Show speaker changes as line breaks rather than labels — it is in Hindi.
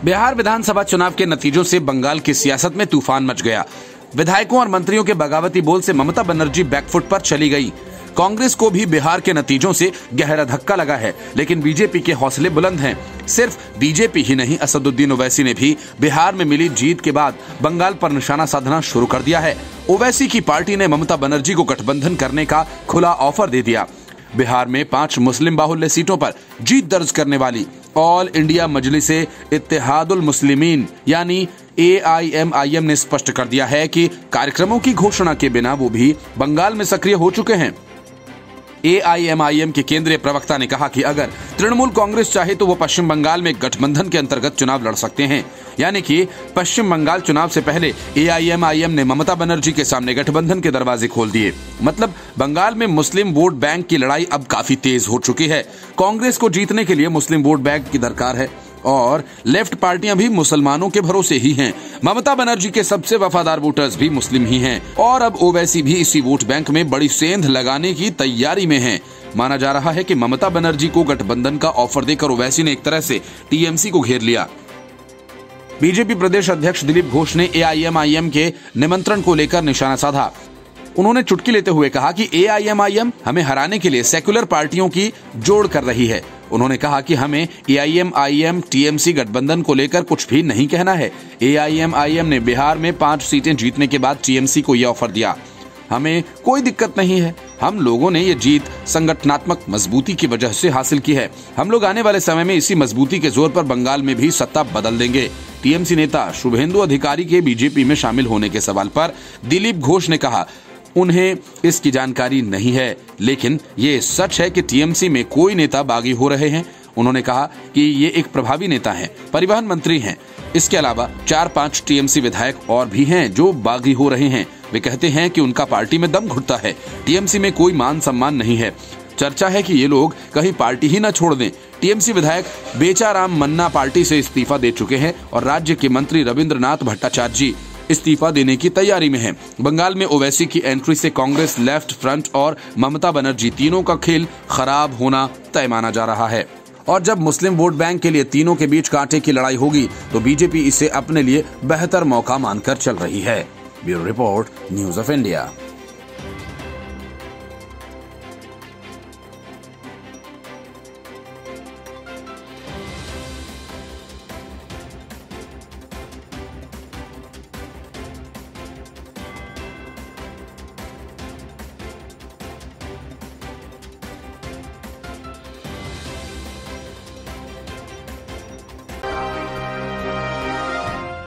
बिहार विधानसभा चुनाव के नतीजों से बंगाल की सियासत में तूफान मच गया। विधायकों और मंत्रियों के बगावती बोल से ममता बनर्जी बैकफुट पर चली गई। कांग्रेस को भी बिहार के नतीजों से गहरा धक्का लगा है, लेकिन बीजेपी के हौसले बुलंद हैं। सिर्फ बीजेपी ही नहीं, असदुद्दीन ओवैसी ने भी बिहार में मिली जीत के बाद बंगाल पर निशाना साधना शुरू कर दिया है। ओवैसी की पार्टी ने ममता बनर्जी को गठबंधन करने का खुला ऑफर दे दिया। बिहार में 5 मुस्लिम बाहुल्य सीटों पर जीत दर्ज करने वाली ऑल इंडिया मजलिसे इत्तेहादुल मुस्लिमीन यानी AIMIM ने स्पष्ट कर दिया है कि कार्यक्रमों की घोषणा के बिना वो भी बंगाल में सक्रिय हो चुके हैं। AIMIM के केंद्रीय प्रवक्ता ने कहा कि अगर तृणमूल कांग्रेस चाहे तो वो पश्चिम बंगाल में गठबंधन के अंतर्गत चुनाव लड़ सकते हैं। यानी कि पश्चिम बंगाल चुनाव से पहले AIMIM ने ममता बनर्जी के सामने गठबंधन के दरवाजे खोल दिए। मतलब बंगाल में मुस्लिम वोट बैंक की लड़ाई अब काफी तेज हो चुकी है। कांग्रेस को जीतने के लिए मुस्लिम वोट बैंक की दरकार है और लेफ्ट पार्टियां भी मुसलमानों के भरोसे ही हैं। ममता बनर्जी के सबसे वफादार वोटर्स भी मुस्लिम ही हैं और अब ओवैसी भी इसी वोट बैंक में बड़ी सेंध लगाने की तैयारी में हैं। माना जा रहा है कि ममता बनर्जी को गठबंधन का ऑफर देकर ओवैसी ने एक तरह से TMC को घेर लिया। बीजेपी प्रदेश अध्यक्ष दिलीप घोष ने AIMIM के निमंत्रण को लेकर निशाना साधा। उन्होंने चुटकी लेते हुए कहा कि AIMIM हमें हराने के लिए सेक्युलर पार्टियों की जोड़ कर रही है। उन्होंने कहा कि हमें AIMIM TMC गठबंधन को लेकर कुछ भी नहीं कहना है। AIMIM ने बिहार में 5 सीटें जीतने के बाद TMC को यह ऑफर दिया। हमें कोई दिक्कत नहीं है। हम लोगों ने ये जीत संगठनात्मक मजबूती की वजह से हासिल की है। हम लोग आने वाले समय में इसी मजबूती के जोर पर बंगाल में भी सत्ता बदल देंगे। TMC नेता शुभेंदु अधिकारी के बीजेपी में शामिल होने के सवाल पर दिलीप घोष ने कहा उन्हें इसकी जानकारी नहीं है, लेकिन ये सच है कि TMC में कोई नेता बागी हो रहे हैं। उन्होंने कहा कि ये एक प्रभावी नेता हैं, परिवहन मंत्री हैं। इसके अलावा 4-5 TMC विधायक और भी हैं जो बागी हो रहे हैं। वे कहते हैं कि उनका पार्टी में दम घुटता है। TMC में कोई मान सम्मान नहीं है। चर्चा है कि ये लोग कहीं पार्टी ही न छोड़ दें। TMC विधायक बेचाराम मन्ना पार्टी से इस्तीफा दे चुके हैं और राज्य के मंत्री रविंद्रनाथ भट्टाचार्य जी इस्तीफा देने की तैयारी में हैं। बंगाल में ओवैसी की एंट्री से कांग्रेस, लेफ्ट फ्रंट और ममता बनर्जी तीनों का खेल खराब होना तय माना जा रहा है। और जब मुस्लिम वोट बैंक के लिए तीनों के बीच कांटे की लड़ाई होगी तो बीजेपी इसे अपने लिए बेहतर मौका मानकर चल रही है। Bureau report, news of India.